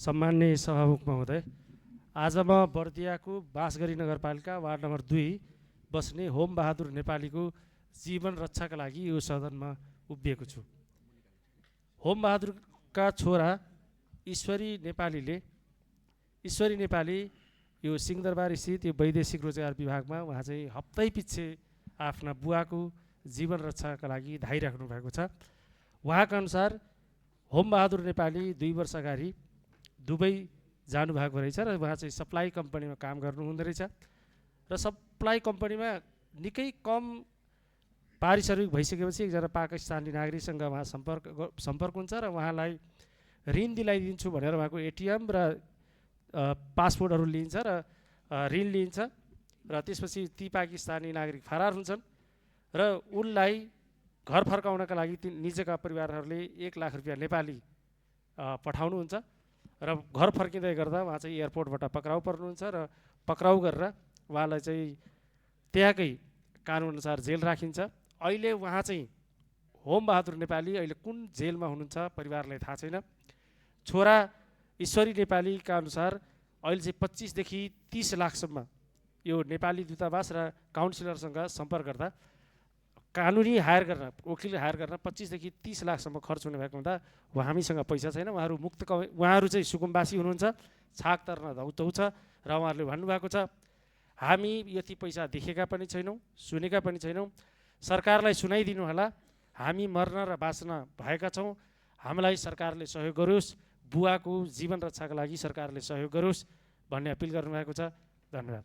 सम्माननीय सभामुख महोदय, आज म बर्दियाको बाँसगढी नगरपालिका वार्ड नम्बर 2 बस्ने होम बहादुर नेपालीको जीवन रक्षाका लागि यो सदनमा उभिएको छु। होम बहादुरका छोरा ईश्वरी नेपाली यो सिंहदरबार स्थित यो वैदेशिक रोजगार विभागमा उहाँ चाहिँ हप्तै पछि आफ्ना बुवाको जीवन रक्षाका लागि धाइराख्नु भएको छ। उहाँका अनुसार होम बहादुर नेपाली 2 वर्ष अगाडि दुबई जानुभएको रहेछ र उहाँ चाहिँ सप्लाई कम्पनीमा काम गर्नु हुँदो रहेछ र सप्लाई कम्पनीमा निकै कम पारिश्रमिक भइसकेपछि एकजना पाकिस्तानी नागरिकसँग उहाँ सम्पर्क हुन्छ र उहाँलाई ऋण दिलाइदिन्छु भनेर उहाँको एटिएम र पासपोर्टहरू लिन्छ र ऋण लिन्छ र त्यसपछि ती पाकिस्तानी नागरिक फरार हुन्छन् र उनलाई घर फर्काउनका लागि निजका परिवारहरूले 1 लाख रुपियाँ नेपाली पठाउनुहुन्छ र घर फर्किँदै गर्दा उहाँ चाहिँ एयरपोर्टबाट पक्राउ पर्नुहुन्छ र पक्राउ गरेर उहाँलाई चाहिँ त्यहाँकै कानुनअनुसार जेल राखिन्छ। अहिले उहाँ चाहिँ होम बहादुर नेपाली अहिले कुन जेलमा हुनुहुन्छ परिवारलाई थाहा छैन। छोरा ईश्वरी नेपालीका अनुसार अहिले चाहिँ 25 देखि 30 लाखसम्म यो नेपाली दूतावास र काउन्सिलरसँग सम्पर्क गर्दा कानुनी हायर गर्न वकिल हायर गर्न 25 देखि 30 लाखसम्म खर्च हुने भएको हुँदा हामीसँग पैसा छैन। उहाँहरू चाहिँ सुकुम्बासी हुनुहुन्छ, छाक तर्न धौतौ छ र उहाँहरूले भन्नुभएको छ हामी यति पैसा देखेका पनि छैनौँ, सुनेका पनि छैनौँ, सरकारलाई सुनाइदिनु होला, हामी मर्न र बाँच्न भएका छौँ, हामीलाई सरकारले सहयोग गरोस्, बुवाको जीवन रक्षाका लागि सरकारले सहयोग गरोस् भन्ने अपिल गर्नुभएको छ। धन्यवाद।